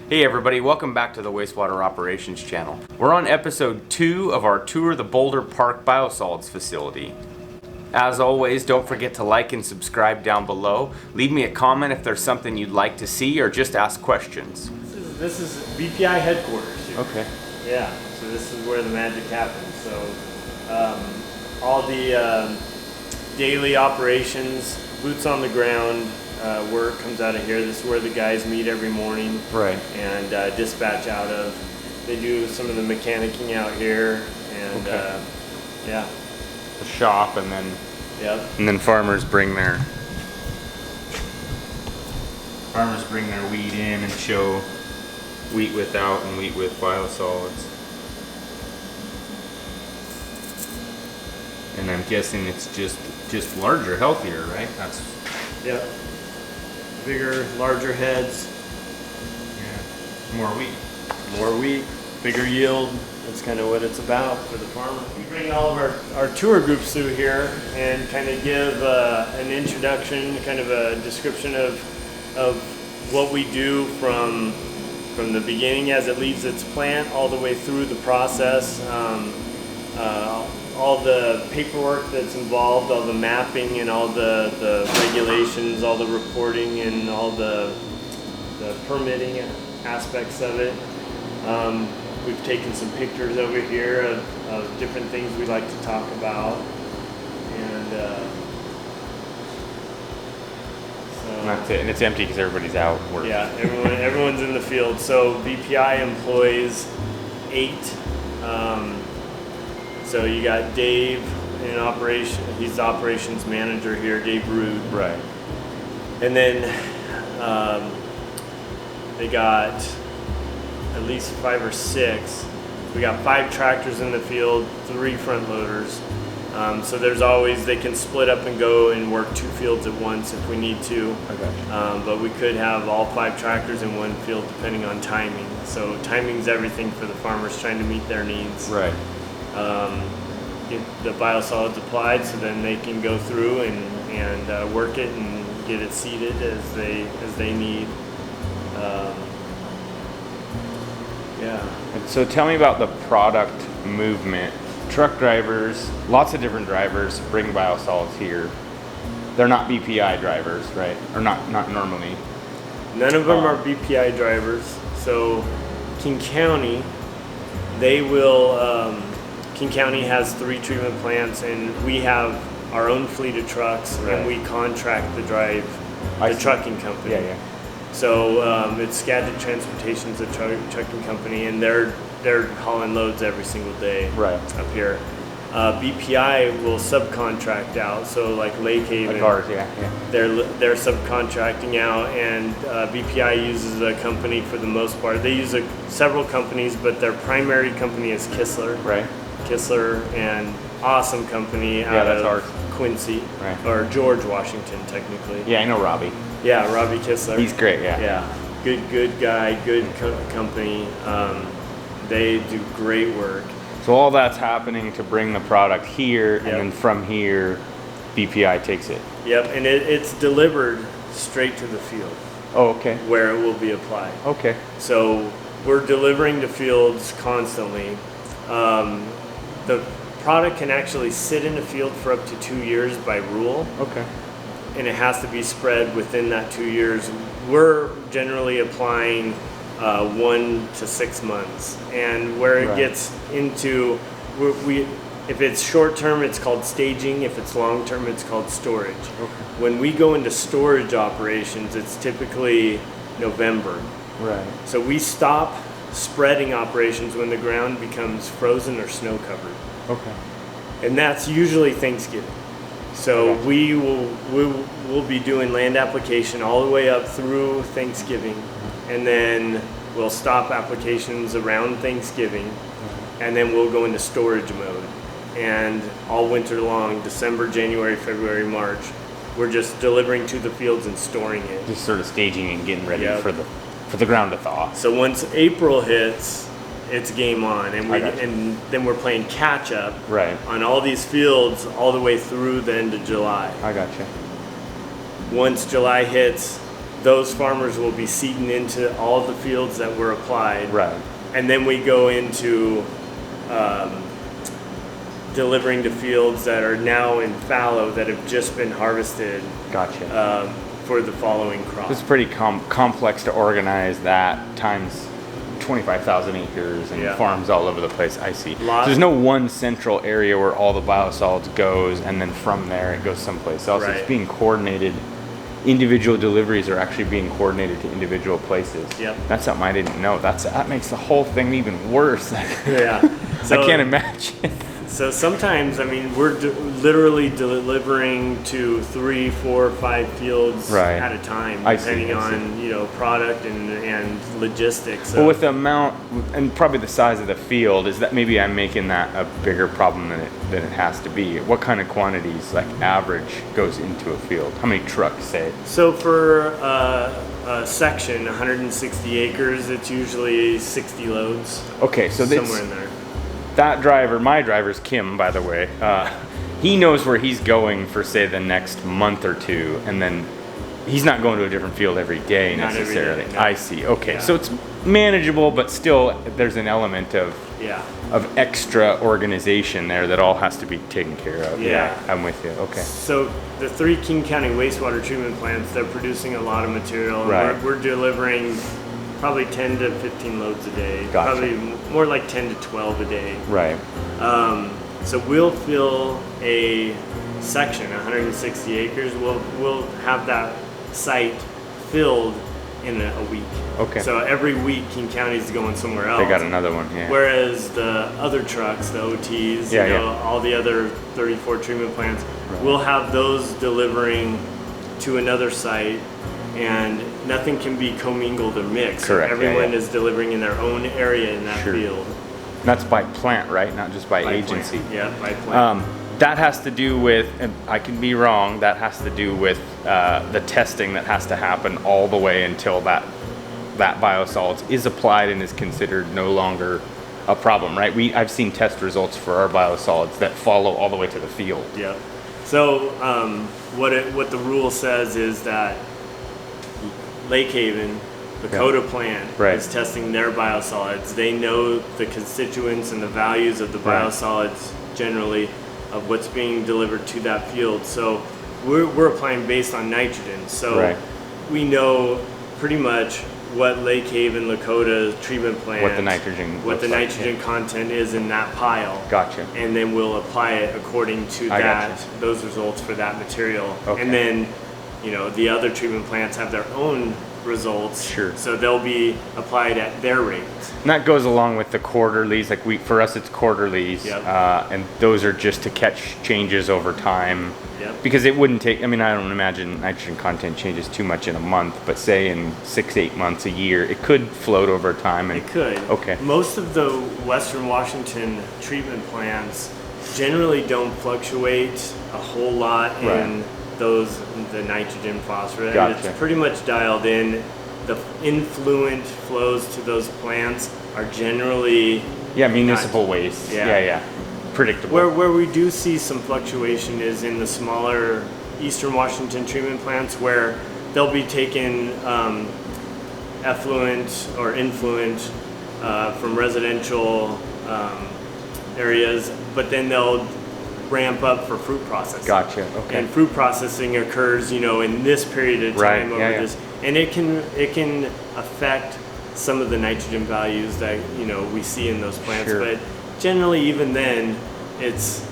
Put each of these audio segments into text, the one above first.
Hey everybody, welcome back to the Wastewater Operations Channel. We're on episode 2 of our tour of the Boulder Park Biosolids facility. As always, don't forget to like and subscribe down below. Leave me a comment if there's something you'd like to see or just ask questions. This is BPI headquarters here. Okay. Yeah, so this is where the magic happens. So all the daily operations, boots on the ground, work comes out of here. This is where the guys meet every morning, Right. and dispatch out of. They do some of the mechanicking out here, and Okay. yeah. The shop, and Yep. then farmers bring their wheat in and show wheat without and wheat with biosolids. And I'm guessing it's just larger, healthier, right? That's Yep. Bigger, larger heads, more wheat. more wheat, bigger yield. That's kind of what it's about for the farmer. We bring all of our tour groups through here and kind of give an introduction, kind of a description of what we do from the beginning as it leaves its plant all the way through the process. All the paperwork that's involved, all the mapping and all the regulations, all the reporting and all the permitting aspects of it. We've taken some pictures over here of different things we like to talk about, and And that's it. And it's empty because everybody's out working. yeah, everyone's in the field. So BPI employs 8. So you got Dave in operation. He's the operations manager here, Dave Rude. Right. And then they got at least 5 or 6. We got 5 tractors in the field, 3 front loaders. So there's always, they can split up and go and work 2 fields at once if we need to. Okay. But we could have all 5 tractors in one field depending on timing. So timing's everything for the farmers trying to meet their needs. Right. Get the biosolids applied so then they can go through and work it and get it seeded as they need. Yeah. So tell me about the product movement. Truck drivers, lots of different drivers bring biosolids here. They're not BPI drivers, right? Or not normally. None of them are BPI drivers. So King County, they will. King County has 3 treatment plants, and we have our own fleet of trucks, Right. and we contract the trucking company. Yeah, yeah. So it's Skagit Transportation's a trucking company, and they're hauling loads every single day Right. up here. BPI will subcontract out, so like Lake Haven, Like ours, yeah. they're subcontracting out, and BPI uses a company for the most part. They use several companies, but their primary company is Kistler. Right. Kistler, and awesome company out that's of ours. Quincy, Right. or George, Washington, technically. Yeah, I know Robbie. Yeah, Robbie Kistler. He's great, yeah. Yeah, good guy, good company. They do great work. So all that's happening to bring the product here, Yep. and then from here, BPI takes it. Yep, and it's delivered straight to the field Oh, okay. where it will be applied. Okay. So we're delivering to fields constantly. The product can actually sit in the field for up to 2 years by rule, Okay. and it has to be spread within that 2 years. We're generally applying 1 to 6 months, and where it Right. gets into, if it's short term, it's called staging. If it's long term, it's called storage. Okay. When we go into storage operations, it's typically November. Right. So we stop spreading operations when the ground becomes frozen or snow covered, Okay. and that's usually Thanksgiving. So Okay. we'll be doing land application all the way up through Thanksgiving, and then we'll stop applications around Thanksgiving, and then we'll go into storage mode. And all winter long, December, January, February, March, we're just delivering to the fields and storing it. Just sort of staging and getting ready Yep. for the ground to thaw. So once April hits, it's game on, and I gotcha. and then we're playing catch up Right. on all these fields all the way through the end of July. I gotcha. Once July hits, those farmers will be seeding into all of the fields that were applied. Right. And then we go into delivering to fields that are now in fallow that have just been harvested. Gotcha. For the following crop. It's pretty complex to organize that times 25,000 acres and farms all over the place. I see. There's no one central area where all the biosolids goes, and then from there it goes someplace else. Right. It's being coordinated. Individual deliveries are actually being coordinated to individual places. Yep. That's something I didn't know. That makes the whole thing even worse. Yeah. So, I can't imagine. So sometimes, I mean, we're literally delivering to 3, 4, 5 fields at a time, depending on product and logistics. So. Well, with the amount and probably the size of the field, is that maybe I'm making that a bigger problem than it has to be? What kind of quantities, like average, goes into a field? How many trucks, say? So for a section, 160 acres, it's usually 60 loads. Okay, so somewhere in there. That driver, my driver's Kim, by the way, he knows where he's going for, say, the next month or two, and then he's not going to a different field every day necessarily. Every day, no. I see. Okay, so it's manageable, but still there's an element of extra organization there that all has to be taken care of. Yeah, I'm with you. Okay. So the 3 King County wastewater treatment plants, they're producing a lot of material. Right. We're delivering probably 10 to 15 loads a day. Gotcha. Probably more like 10 to 12 a day. Right. So we'll fill a section, 160 acres. We'll have that site filled in a week. Okay. So every week King County's going somewhere else. They got another one, yeah. Whereas the other trucks, the OTs, all the other 34 treatment plants, we'll have those delivering to another site, and nothing can be commingled or mixed. Correct. Everyone is delivering in their own area in that field. And that's by plant, right? Not just by agency. Plant. Yeah, by plant. That has to do with, and I can be wrong, that has to do with the testing that has to happen all the way until that biosolids is applied and is considered no longer a problem, right? I've seen test results for our biosolids that follow all the way to the field. Yeah. So what the rule says is that Lake Haven, the Coda plant, is testing their biosolids. They know the constituents and the values of the biosolids generally of what's being delivered to that field. So we're applying based on nitrogen. So we know pretty much what Lake Haven, Lakota treatment plant, what the nitrogen content is in that pile. Gotcha. And then we'll apply it according to those results for that material. Okay. And then, the other treatment plants have their own results. Sure. So they'll be applied at their rate. And that goes along with the quarterlies. Like for us, it's quarterlies, and those are just to catch changes over time. Yep. Because it wouldn't take. I mean, I don't imagine nitrogen content changes too much in a month, but say in 6-8 months, a year, it could float over time. And it could. Okay. Most of the Western Washington treatment plants generally don't fluctuate a whole lot in the nitrogen, phosphorus. Gotcha. It's pretty much dialed in. The influent flows to those plants are generally municipal waste. Yeah. Predictable. Where we do see some fluctuation is in the smaller Eastern Washington treatment plants, where they'll be taking effluent or influent from residential areas, but then they'll ramp up for fruit processing. Gotcha. Okay. And fruit processing occurs, in this period of time over this, and it can affect some of the nitrogen values that we see in those plants. Sure. But generally, even then, it's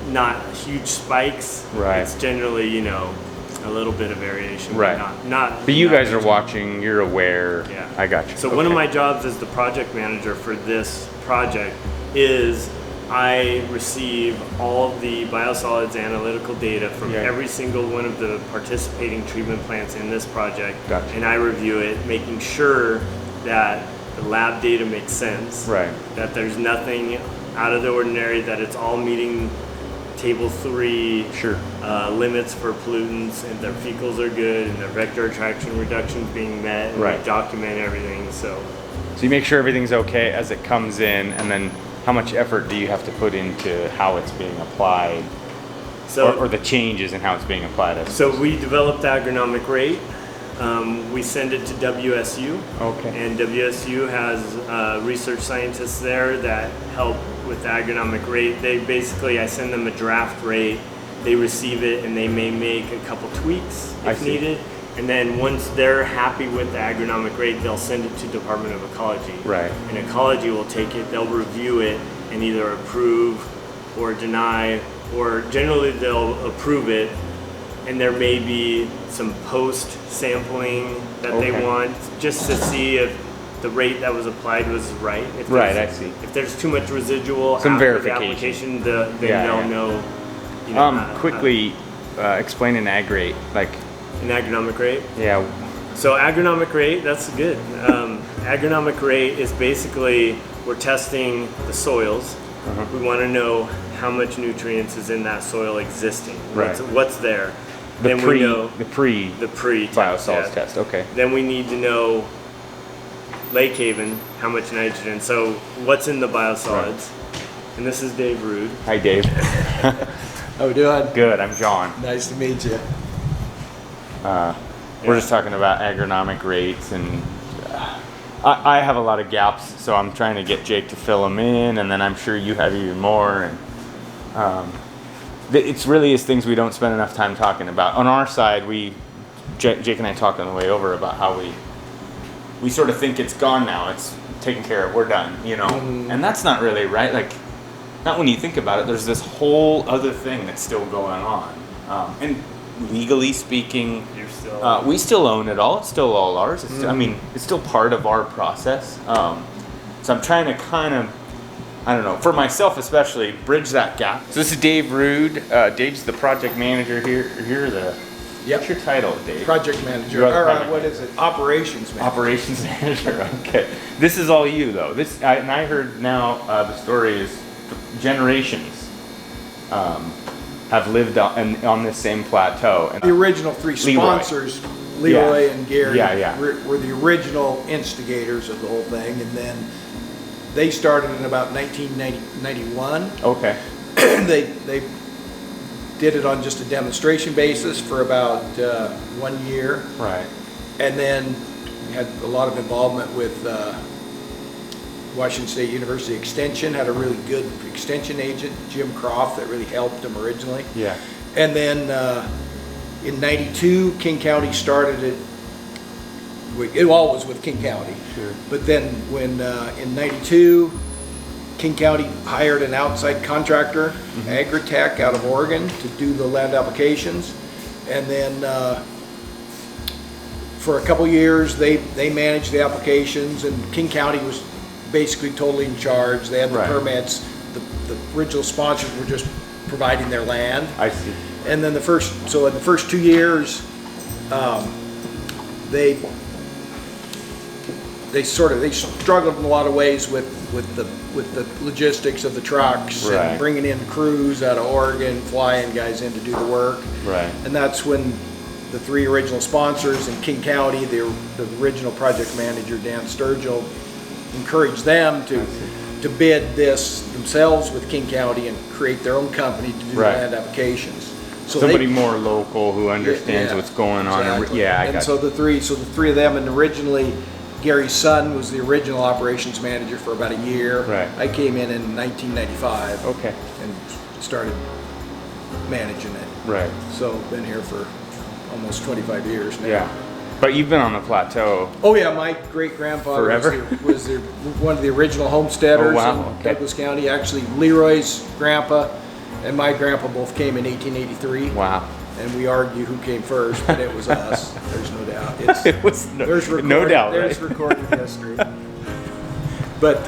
not huge spikes. Right. It's generally a little bit of variation. Right. But not. But you not guys are watching. You're aware. Yeah. I got you. So one of my jobs as the project manager for this project is I receive all of the biosolids analytical data from every single one of the participating treatment plants in this project. Gotcha. And I review it, making sure that the lab data makes sense. Right. That there's nothing out of the ordinary, that it's all meeting Table 3 limits for pollutants, and their fecals are good, and their vector attraction reductions being met, and we document everything. So you make sure everything's okay as it comes in, and then how much effort do you have to put into how it's being applied, or the changes in how it's being applied? So we developed the agronomic rate. We send it to WSU. Okay. And WSU has research scientists there that help with the agronomic rate. I send them a draft rate, they receive it, and they may make a couple tweaks if needed. And then once they're happy with the agronomic rate, they'll send it to Department of Ecology. Right. And Ecology will take it, they'll review it, and either approve or deny, or generally they'll approve it, and there may be some post sampling that they want, just to see if the rate that was applied was right. I see. If there's too much residual Some after verification. the application, they'll know. Quickly explain an ag rate, like an agronomic rate. Yeah. So agronomic rate, that's good. Agronomic rate is basically, we're testing the soils. We want to know how much nutrients is in that soil existing. Right. What's there. The pre biosolids test. Okay. Then we need to know Lake Haven, how much nitrogen. So what's in the biosolids? Right. And this is Dave Rude. Hi, Dave. How we doing? Good. I'm John. Nice to meet you. We're just talking about agronomic rates, and I have a lot of gaps, so I'm trying to get Jake to fill them in, and then I'm sure you have even more. And it's really is things we don't spend enough time talking about. On our side, Jake and I talked on the way over about how we sort of think it's gone now. It's taken care of. We're done, And that's not really right. Like, not when you think about it. There's this whole other thing that's still going on, and legally speaking, we still own it all. It's still all ours. It's it's still part of our process. So I'm trying to kind of, I don't know, for myself especially, bridge that gap. So this is Dave Rude. Dave's the project manager here. What's your title, Dave? Project manager. What is it? Operations manager. Operations manager. Okay. This is all you, though. And I heard now the story is generations have lived on this same plateau. And the original three sponsors, Leroy and Gary, were the original instigators of the whole thing, and then they started in about 1991. Okay. They did it on just a demonstration basis for about 1 year. Right. And then we had a lot of involvement with Washington State University Extension, had a really good extension agent, Jim Croft, that really helped them originally. Yeah. And then in '92, King County started it. It all was with King County. Sure. But then when in '92, King County hired an outside contractor, Agritech out of Oregon, to do the land applications. And then for a couple years, they managed the applications, and King County was basically totally in charge. They had the permits. The original sponsors were just providing their land. I see. And then in the first 2 years, they struggled in a lot of ways with the logistics of the trucks and bringing in crews out of Oregon, flying guys in to do the work. Right. And that's when the three original sponsors in King County, the original project manager Dan Sturgill, encouraged them to bid this themselves with King County and create their own company to do land applications. So somebody more local who understands what's going on. Exactly. So the three of them, and originally Gary's son was the original operations manager for about a year. Right. I came in 1995. Okay. And started managing it. Right. So been here for almost 25 years now. Yeah. But you've been on the plateau. Oh yeah, my great grandfather was one of the original homesteaders in Douglas County. Actually, Leroy's grandpa and my grandpa both came in 1883. Wow. And we argue who came first, but it was us. There's no doubt. There's no doubt. There's recorded history. But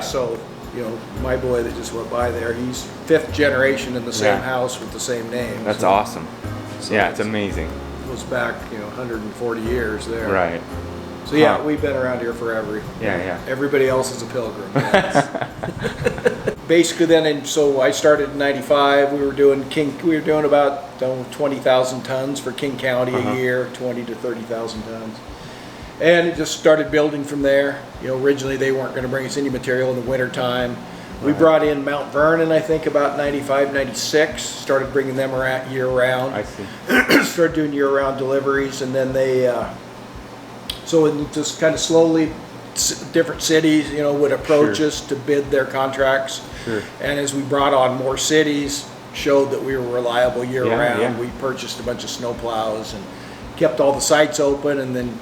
so my boy that just went by there, he's fifth generation in the same house with the same name. That's awesome. So it's amazing. Goes back 140 years there. Right. So we've been around here forever. Yeah. Everybody else is a pilgrim. Basically, then, so I started in '95. We were doing about 20,000 tons for King County a year, 20 to 30,000 tons, and it just started building from there. Originally they weren't going to bring us any material in the wintertime. We brought in Mount Vernon, I think, about 95, 96. Started bringing them around year-round. I see. Started doing year-round deliveries, and then they, so it just kind of slowly, different cities, would approach us to bid their contracts. Sure. And as we brought on more cities, showed that we were reliable year-round. Yeah. We purchased a bunch of snowplows and kept all the sites open, and then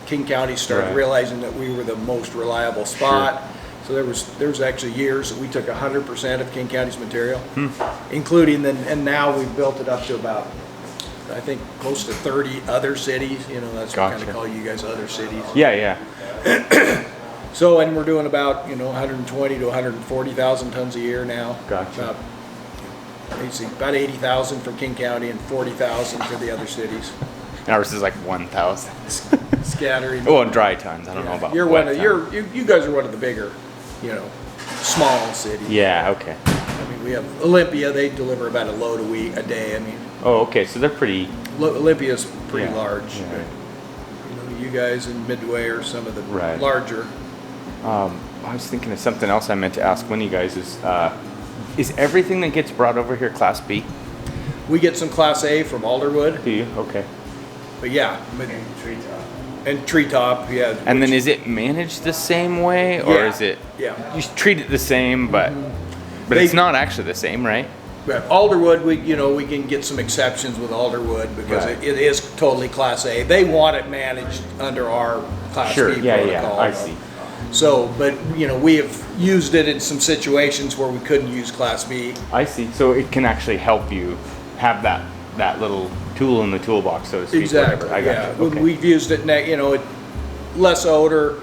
King County started realizing that we were the most reliable spot. Sure. So there was actually years that we took 100% of King County's material, including and now we've built it up to about, I think, close to 30 other cities. That's what we kind of call you guys other cities. Yeah. So, and we're doing about 120 to 140,000 tons a year now. Gotcha. About 80,000 for King County and 40,000 for the other cities. Ours is like 1,000. Scattering. Oh, and dry tons. I don't know about. You guys are one of the bigger, small cities. Yeah. Okay. I mean, we have Olympia. They deliver about a load a day. I mean. Oh, okay. So they're pretty. Olympia's pretty large. Yeah. But, you guys in Midway are some of the larger. I was thinking of something else I meant to ask one of you guys is everything that gets brought over here Class B? We get some Class A from Alderwood. Do you? Okay. But yeah. And treetop, yeah. And then is it managed the same way, or is it? Yeah. You treat it the same, but it's not actually the same, right? Alderwood, we can get some exceptions with Alderwood because it is totally Class A. They want it managed under our Class B protocol. Yeah, I see. So, but we have used it in some situations where we couldn't use Class B. I see. So it can actually help you have that little tool in the toolbox, so to speak. Exactly. I got you. Okay. We've used it, less odor,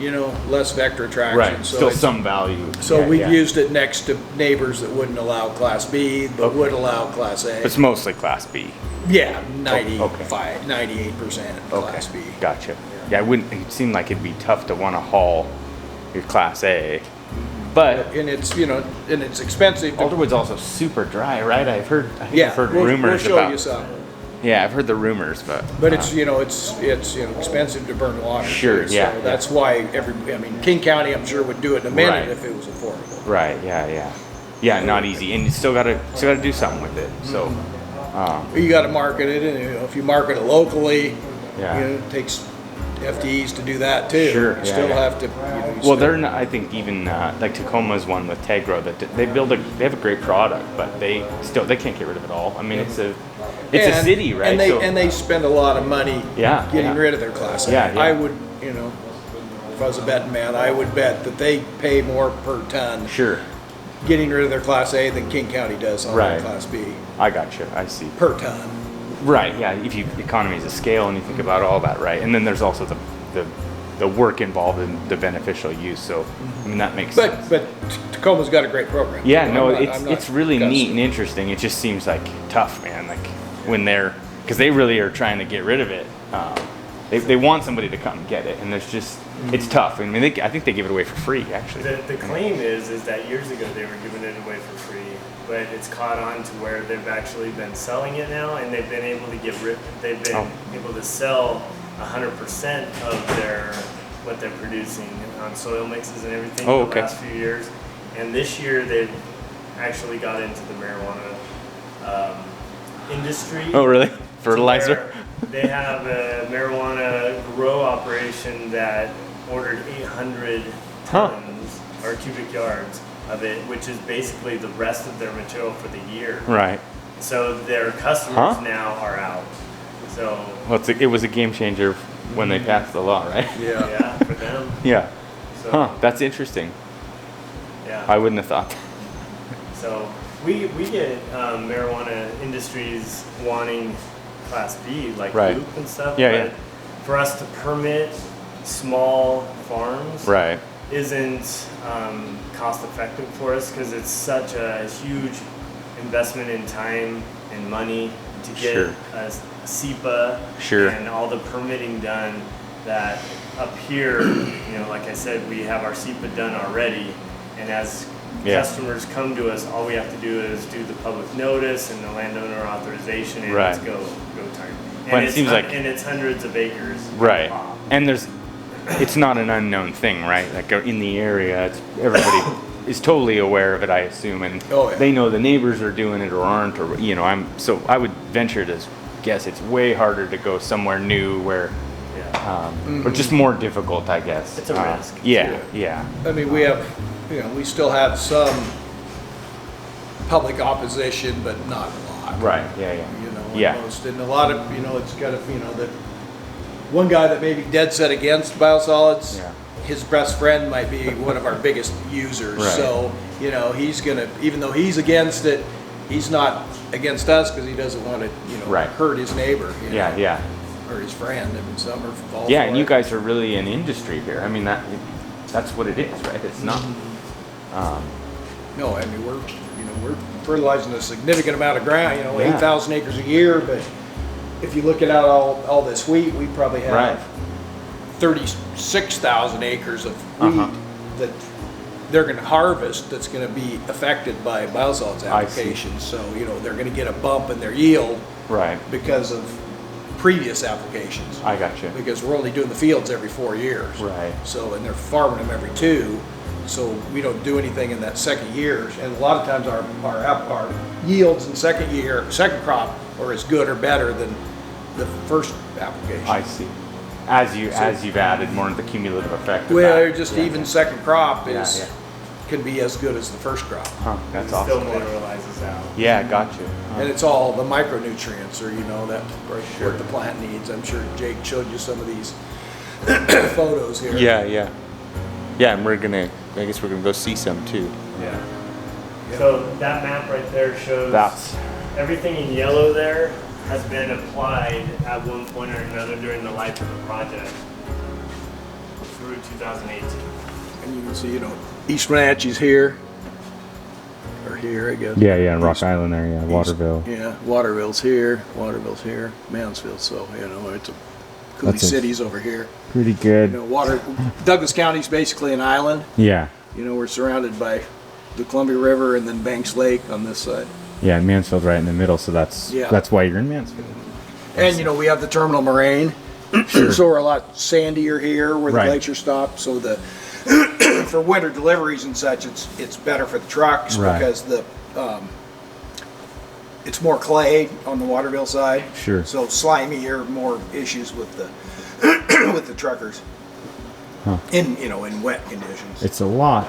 less vector attraction. Right. So still some value. So we've used it next to neighbors that wouldn't allow Class B, but would allow Class A. It's mostly Class B. Yeah, 98% Class B. Gotcha. Yeah, it seemed like it'd be tough to want to haul your Class A, but and it's expensive. Alderwood's also super dry, right? I've heard rumors we'll show about. You some. Yeah, I've heard the rumors, but it's expensive to burn water. Sure, too, yeah. So that's why King County, I'm sure, would do it in a minute if it was affordable. Right. Yeah. Not easy, and you still gotta do something with it. So you got to market it, and if you market it locally, it takes FTEs to do that too. Sure. You still have to. They're not. I think even like Tacoma's one with Tegro that they have a great product, but they can't get rid of it all. I mean, it's a city, right? And they spend a lot of money getting rid of their Class A. Yeah. I would, if I was a betting man, I would bet that they pay more per ton. Sure. Getting rid of their Class A than King County does on their Class B. I gotcha. I see. Per ton. Right. Yeah. If you economies of scale and you think about all that, right? And then there's also the work involved in the beneficial use. So I mean that makes sense. But Tacoma's got a great program. Yeah. It's really neat and interesting. It just seems like tough, man. Like when because they really are trying to get rid of it. They want somebody to come and get it, and there's just it's tough. I mean, I think they give it away for free, actually. The claim is that years ago they were giving it away for free, but it's caught on to where they've actually been selling it now, and they've been able to able to sell 100% of what they're producing on soil mixes and everything the last few years. And this year they've actually got into the marijuana industry. Oh, really? Fertilizer? They have a marijuana grow operation that ordered 800 tons or cubic yards of it, which is basically the rest of their material for the year. Right. So their customers now are out. So it was a game changer when they passed the law, right? Yeah. Yeah, for them. Yeah. So, that's interesting. Yeah. I wouldn't have thought. So we get marijuana industries wanting Class B, like loop and stuff. Yeah, but for us to permit small farms isn't cost effective for us because it's such a huge investment in time and money to get a SEPA and all the permitting done that up here, like I said, we have our SEPA done already, and as customers come to us, all we have to do is do the public notice and the landowner authorization, and it's go time. And it's hundreds of acres. Right. And it's not an unknown thing, right? Like in the area, everybody is totally aware of it, I assume, and Oh, yeah. they know the neighbors are doing it or aren't, or I would venture to guess it's way harder to go somewhere new where, or just more difficult, I guess. It's a risk. Yeah. I mean, we have, we still have some public opposition, but not a lot. Right. Yeah. And most, and a lot of, it's kind of, that one guy that may be dead set against biosolids, his best friend might be one of our biggest users. Right. So, he's gonna, even though he's against it, he's not against us because he doesn't want to, hurt his neighbor. Or his friend. I mean, some are fall for and you it. guys are really an industry here. I mean, that's what it is, right? It's not. No, I mean, we're fertilizing a significant amount of ground, 8,000 acres a year, but if you look at all this wheat, we probably have 36,000 acres of wheat that they're going to harvest that's going to be affected by biosolids applications. So, they're going to get a bump in their yield because of previous applications. I got you. Because we're only doing the fields every 4 years. Right. So, and they're farming them every 2. So we don't do anything in that second year. And a lot of times our yields in second crop are as good or better than the first application. I see. As you've added more of the cumulative effect. Even second crop can be as good as the first crop. That's it awesome. Still mineralizes out. Yeah, gotcha. And it's all the micronutrients, or what the plant needs. I'm sure Jake showed you some of these photos here. Yeah, and I guess we're gonna go see some too. Yeah. So that map right there shows That's everything in yellow there has been applied at one point or another during the life of the project through 2018. And you can see, East Wenatchee's here. Or here, I guess. Yeah, Rock Island there, Waterville. Waterville's here, Mansfield. So, it's a Cooley City's over here. Pretty good. Douglas County's basically an island. Yeah. We're surrounded by the Columbia River and then Banks Lake on this side. Yeah, and Mansfield right in the middle, so that's why you're in Mansfield. And we have the terminal moraine. So we're a lot sandier here where the glacier stopped. So for winter deliveries and such, it's better for the trucks because it's more clay on the Waterville side. Sure. So slimier, more issues with the with the truckers. In wet conditions. It's a lot.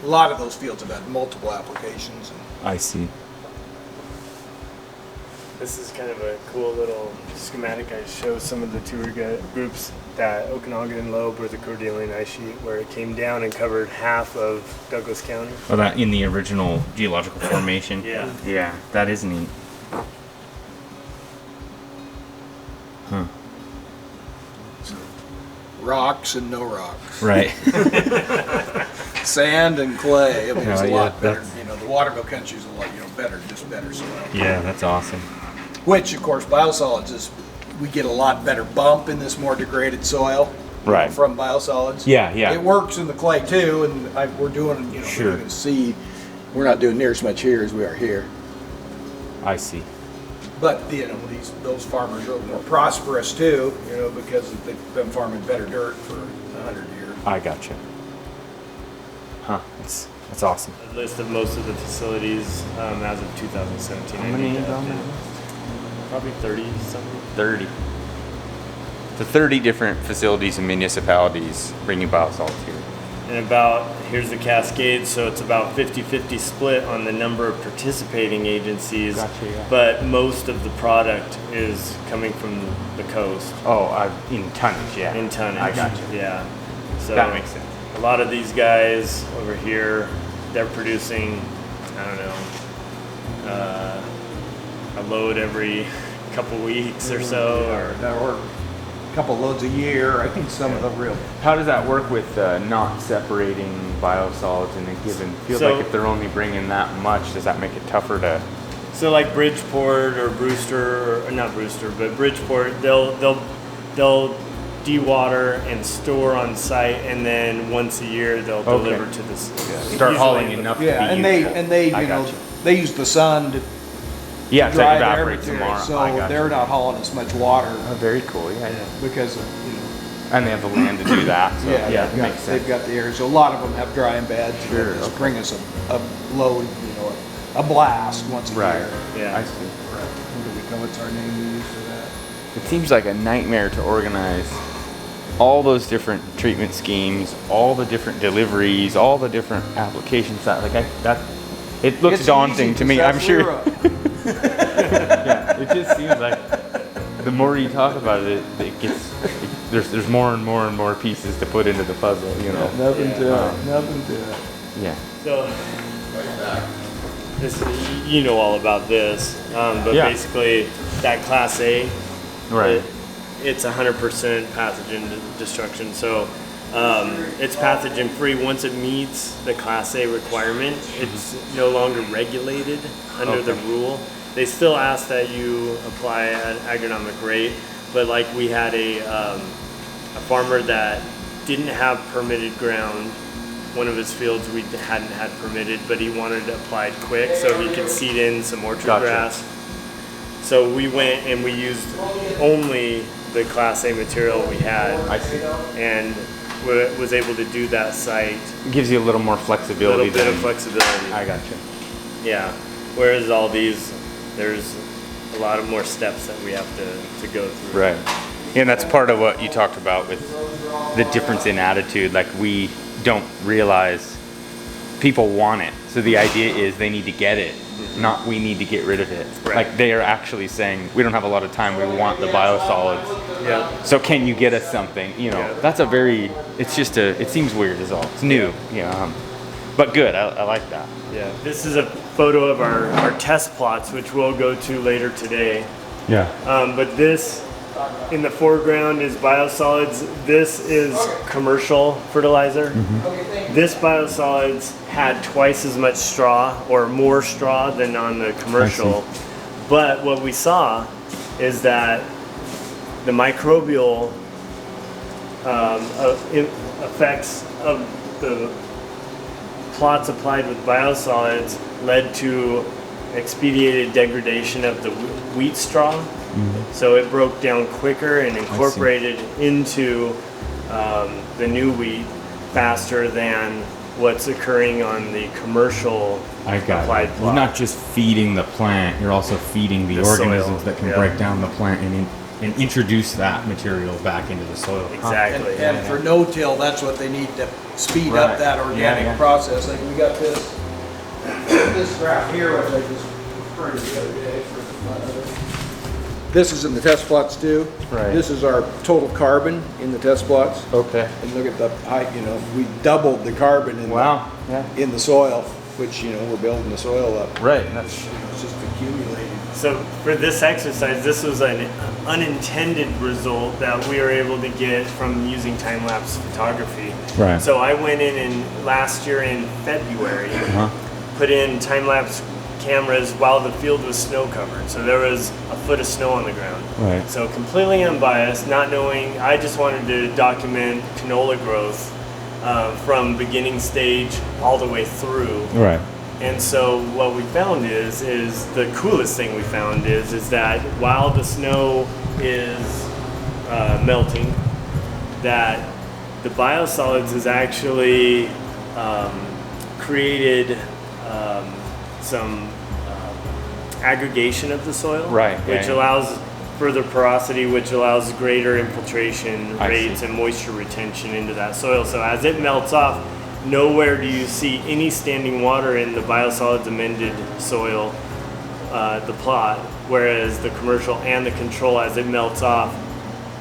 A lot of those fields have had multiple applications. I see. This is kind of a cool little schematic. I show some of the tour groups that Okanagan and Loeb were the Coeur d'Alene ice sheet where it came down and covered half of Douglas County. Oh, that in the original geological formation? Yeah. Yeah, that is neat. Rocks and no rocks. Right. Sand and clay. I mean, it's a lot better. that's- The Waterville country is a lot, better soil. Yeah, that's awesome. Which, of course, biosolids is, we get a lot better bump in this more degraded soil. Right. From biosolids. Yeah. It works in the clay too, and we're doing, Sure. you can see, we're not doing near as much here as we are here. I see. But, those farmers are more prosperous too, because they've been farming better dirt for 100 years. I gotcha. That's awesome. A list of most of the facilities as of 2017. How many on that? Probably 30 something. 30. The 30 different facilities and municipalities bringing biosolids here. And here's the Cascade, so it's about 50-50 split on the number of participating agencies. Gotcha, yeah. But most of the product is coming from the coast. Oh, in tonnage, yeah. In tonnage. I gotcha. Yeah. So That makes sense. a lot of these guys over here, they're producing, I don't know, a load every couple weeks or so. Or a couple loads a year. I think some of the real. How does that work with not separating biosolids in a given field? So- Like if they're only bringing that much, does that make it tougher to? So like Bridgeport or Brewster, or not Brewster, but Bridgeport, they'll dewater and store on site, and then once a year they'll deliver to the Start usually hauling enough. Yeah, to be and they I gotcha. they use the sun to Yeah, to dry evaporate their tomorrow. material, so I gotcha. they're not hauling as much water Oh, very cool. Yeah. because of And they have the land to do that. So, Yeah, yeah, they've it makes got, sense. they've got the area. So a lot of them have drying beds. Sure, Just okay. bring us a load, you know, a blast once a Right. year. Yeah. I see. What do we call, what's our name we use for that? It seems like a nightmare to organize all those different treatment schemes, all the different deliveries, all the different applications. It looks It's daunting easy to me. set I'm sure. zero. Yeah, it just seems like the more you talk about it, it gets there's more and more and more pieces to put into the puzzle. You know. Nothing Yeah. to it. Nothing to it. Yeah. So, this, you know all about this, but Yeah. basically that Class A, Right. it's 100% pathogen destruction. So it's pathogen free. Once it meets the Class A requirement, it's no longer regulated under the Okay. rule. They still ask that you apply an agronomic rate, but like we had a farmer that didn't have permitted ground. One of his fields we hadn't had permitted, but he wanted to apply it quick so he could seed in some orchard Gotcha. grass. So we went and we used only the Class A material we had, I see. and was able to do that site. It gives you a little more A flexibility. little bit of than- flexibility. I gotcha. Yeah. Whereas all these, there's a lot of more steps that we have to go through. Right. And that's part of what you talked about with the difference in attitude. Like, we don't realize people want it. So the idea is they need to get it, not we need to get rid of it. Right. Like, they are actually saying, we don't have a lot of time, we want the biosolids. Yeah. So can you get us something? You know, Yeah. that's it seems weird is all. It's new. Yeah. But good, I like that. Yeah. This is a photo of our test plots, which we'll go to later today. Yeah. But this in the foreground is biosolids. This is commercial fertilizer. This biosolids had twice as much straw or more straw than on the commercial. But what we saw is that the microbial effects of the plots applied with biosolids led to expedited degradation of the wheat straw. So it broke down quicker and incorporated into the new wheat faster than what's occurring on the commercial I got applied it. plot. You're not just feeding the plant, you're also feeding the The soil, organisms that can yeah. break down the plant and introduce that material back into the soil. Exactly. And for no-till, that's what they need to speed Right. up that organic Yeah, yeah. process. Like we got this graph here, which I just printed the other day for the fun of it. This is in the test plots too. Right. This is our total carbon in the test plots. Okay. And look at the height, we doubled the carbon Wow. Yeah. in the soil, which, we're building the soil up. Right. That's It's just accumulating. So for this exercise, this was an unintended result that we were able to get from using time-lapse photography. Right. So I went in last year in February, put in time-lapse cameras while the field was snow covered. So there was a foot of snow on the ground. Right. So completely unbiased, not knowing, I just wanted to document canola growth from beginning stage all the way through. right. And so what we found is the coolest thing we found is that while the snow is melting, that the biosolids has actually created some aggregation of the soil, Right, which yeah. allows further porosity, which allows greater infiltration I rates see. and moisture retention into that soil. So as it melts off, nowhere do you see any standing water in the biosolids amended soil, the plot, whereas the commercial and the control, as it melts off,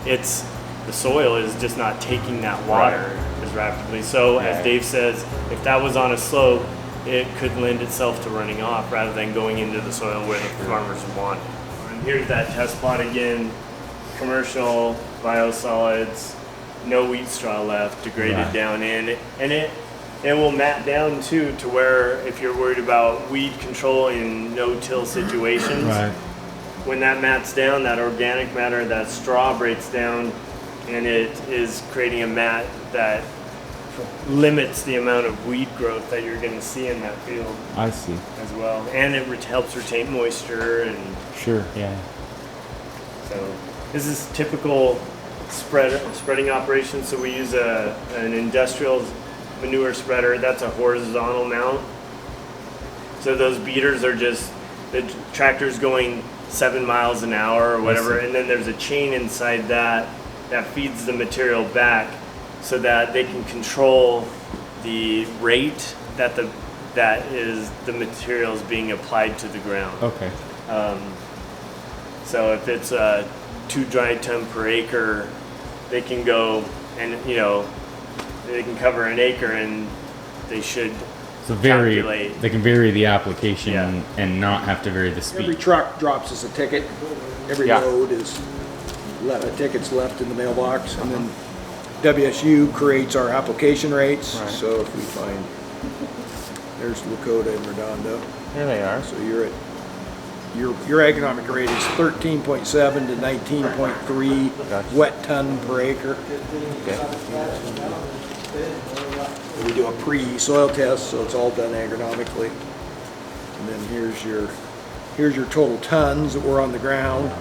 the soil is just not taking that water as rapidly. So as Dave says, if that was on a slope, it could lend itself to running off rather than going into the soil where the farmers want it. And here's that test plot again, commercial biosolids, no wheat straw left, degraded Right. down in, and it will mat down too to where if you're worried about weed control in no-till situations, Right. when that mats down, that organic matter, that straw breaks down, and it is creating a mat that limits the amount of weed growth that you're going to see in that field I see. as well. And it helps retain moisture, and Sure. Yeah. so this is typical spreading operation. So we use an industrial manure spreader. That's a horizontal mount. So those beaters are just, the tractor's going 7 miles an hour or whatever, and then there's a chain inside that feeds the material back so that they can control the rate that the material is being applied to the ground. Okay. So if it's 2 dry ton per acre, they can go and they can cover an acre, and they should calculate. They can vary the application and not have to vary the speed. Every truck drops us a ticket. Every load is a ticket's left in the mailbox, and then WSU creates our application rates. Right. So if we find, there's Lakota and Redondo. There they are. So you're at your agronomic rate is 13.7 to 19.3 wet ton per acre. Okay. We do a pre-soil test, so it's all done agronomically. And then here's your total tons that were on the ground.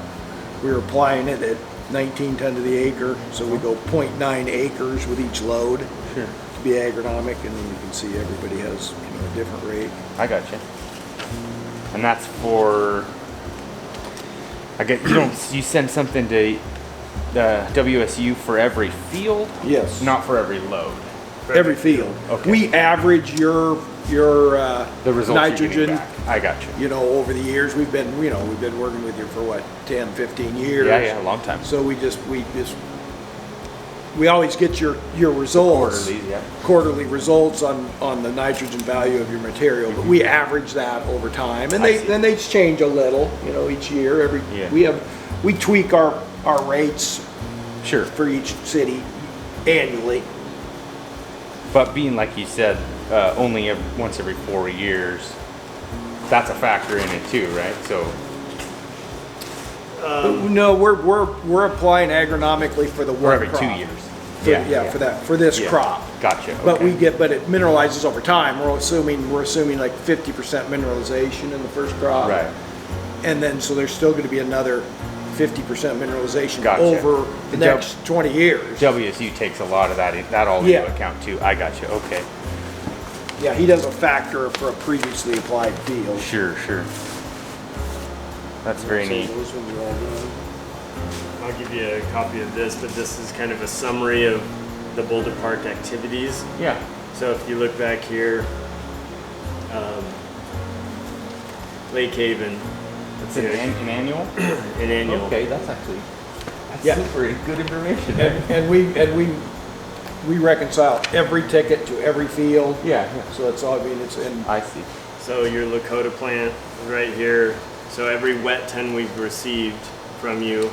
We're applying it at 19 ton to the acre, so we go 0.9 acres with each load to be agronomic, and then you can see everybody has a different rate. I got you. And that's for, you send something to the WSU for every field? Yes. Not for every load. Every field. Okay. We average your the results nitrogen. I got you. Over the years we've been working with you for what, 10, 15 years. Yeah, a long time. So we always get your results, quarterly results on the nitrogen value of your material, but we average that over time, and they change a little, each year. We tweak our rates for each city annually. But being, like you said, only once every 4 years, that's a factor in it too, right? So. No, we're applying agronomically for the one every crop. 2 years. For this crop. Gotcha. Okay. But it mineralizes over time. We're assuming like 50% mineralization in the first crop. Right. And then so there's still going to be another 50% mineralization over the next 20 years. WSU takes a lot of that all into account too. I got you. Okay. Yeah, he does a factor for a previously applied field. Sure. That's very neat. Those ones are all done. I'll give you a copy of this, but this is kind of a summary of the Boulder Park activities. Yeah. So if you look back here, Lake Haven. It's an annual? An annual. Okay, that's super good information. And we reconcile every ticket to every field. Yeah. So it's all, it's in. I see. So your Lakota plant right here. So every wet ton we've received from you,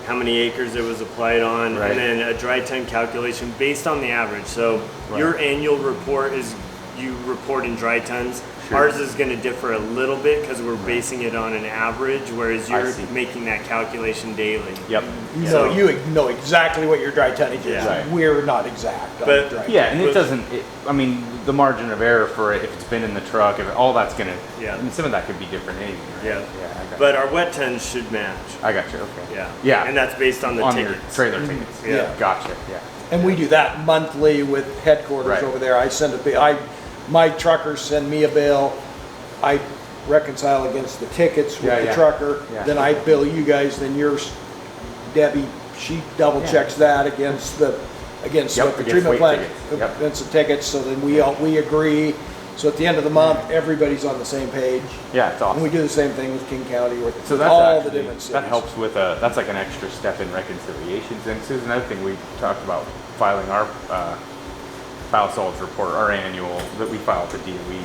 how many acres it was applied on, and then a dry ton calculation based on the average. So your annual report is you report in dry tons. Sure. Ours is going to differ a little bit because we're basing it on an average, whereas you're making that calculation daily. Yep. So you know exactly what your dry tonnage is. Right. We're not exact. But and it doesn't. The margin of error for it, if it's been in the truck, all that's going to. Yeah. Some of that could be different anyway. Right? Yeah. But our wet tons should match. I got you. Okay. Yeah. And that's based on the tickets. Your trailer tickets. Yeah. Gotcha. Yeah. And we do that monthly with headquarters over there. I send a bill. My truckers send me a bill. I reconcile against the tickets with the trucker. Yeah. Then I bill you guys. Then yours, Debbie, she double checks that against what the treatment plant against the tickets. So then we agree. So at the end of the month, everybody's on the same page. Yeah, it's awesome. And we do the same thing with King County, with so that's all the different cities. That helps with that's like an extra step in reconciliations. And so there's another thing we talked about, filing our biosolids report, our annual that we file to DOE.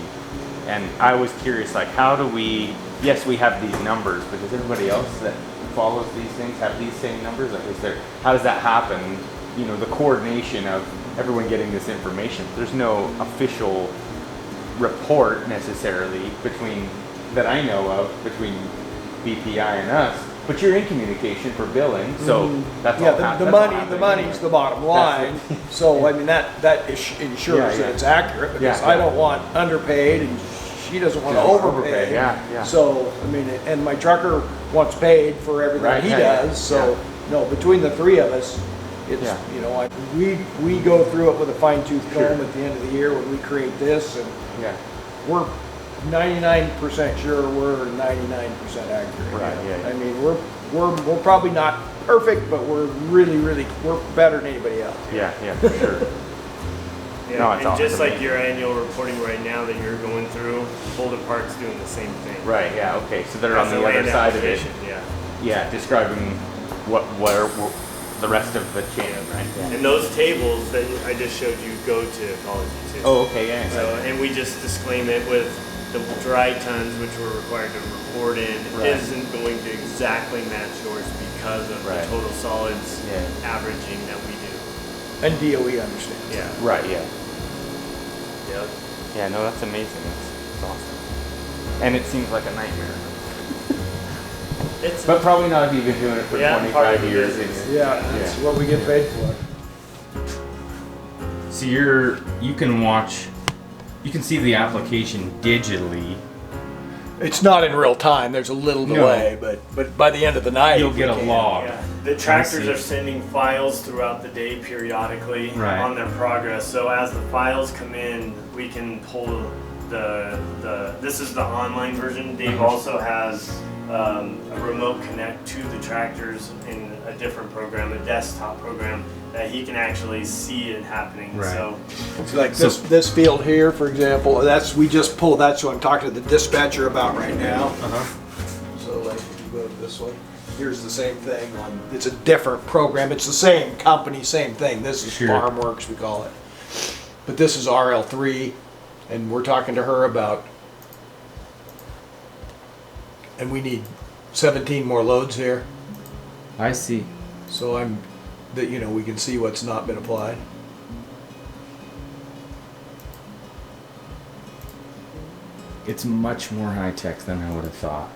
And I was curious, like, how do we? Yes, we have these numbers, but does everybody else that follows these things have these same numbers? Like, how does that happen? The coordination of everyone getting this information. There's no official report necessarily that I know of between BPI and us, but you're in communication for billing, so that's all. The money's the bottom line. So I mean that ensures that it's accurate, because I don't want underpaid and she doesn't want to overpay. Yeah. So I mean, and my trucker wants paid for everything he does. So No, between the three of us, it's, Yeah. you know, we go through it with a fine tooth comb at the end of the year when we create this, and Yeah. we're 99% sure we're 99% accurate. Right, yeah. I mean, we're probably not perfect, but we're we're better than anybody else. Yeah, for sure. Yeah, No, it's and awesome. just like your annual reporting right now that you're going through, Boulder Park's doing the same thing. Right, yeah, okay. So they're As on a the other land side of it. application, Yeah. Yeah, describing where the rest of the chain, right? Yeah. And those tables that I just showed you go to Ecology too. Oh, okay, yeah. So, and we just disclaim it with the dry tons, which we're required to report in, Right. isn't going to exactly match yours because of Right. the total solids Yeah. averaging that we do. And DOE understands. Yeah. Right, yeah. Yep. Yeah, no, that's amazing. That's awesome. And it seems like a nightmare. It's But probably not if you've been doing it for part 25 of the years. business. Yeah, that's what we get paid for. So you can see the application digitally. It's not in real time. There's a little No. delay, but by the end of the night, You'll get a we can. log. Yeah, the tractors see. are sending files throughout the day periodically Right. on their progress. So as the files come in, we can pull this is the online version. Dave also has a remote connect to the tractors in a different program, a desktop program, that he can actually see it happening. Right. So It's like this field here, for example. We just pulled. That's what I'm talking to the dispatcher about right now. So like, if you go to this one, here's the same thing. It's a different program. It's the same company, same thing. This is Sure. FarmWorks, we call it. But this is RL3, and we're talking to her about, and we need 17 more loads here. I see. So we can see what's not been applied. It's much more high tech than I would have thought.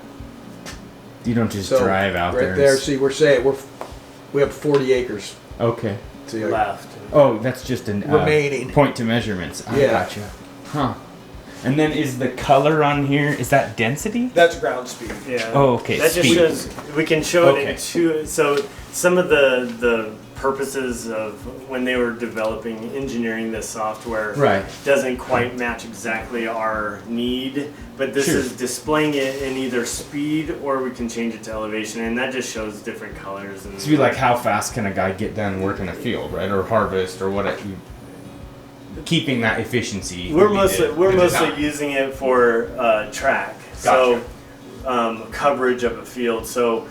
You don't just So, drive out right there. there. See, we have 40 acres. Okay. See, left. Oh, that's just an Remaining. point to measurements. I Yeah. gotcha. Huh. And then is the color on here? Is that density? That's ground speed. Yeah. Oh, okay, That just speed. shows we can show it Okay. in two. So some of the purposes of when they were developing engineering this software Right. doesn't quite match exactly our need, but this Sure. is displaying it in either speed or we can change it to elevation, and that just shows different colors. And To be like, how fast can a guy get done working a field, right, or harvest, or what? Keeping that efficiency. we're would be mostly the design. using it for track, Gotcha. so coverage of a field. So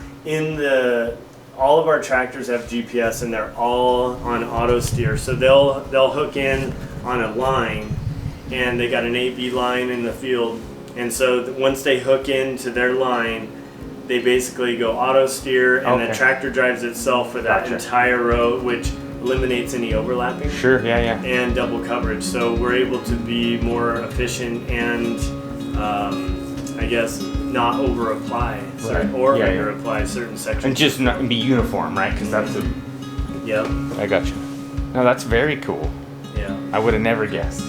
all of our tractors have GPS and they're all on auto steer. So they'll hook in on a line, and they got an 8B line in the field. And so once they hook into their line, they basically go auto steer, and Okay. the tractor drives itself for that Gotcha. entire row, which eliminates any overlapping Sure. Yeah. and double coverage. So we're able to be more efficient and I guess not over apply Right. or Yeah, under apply certain sections. And just not be uniform, right? Because that's a. Yep. I got you. No, that's very cool. Yeah. I would have never guessed.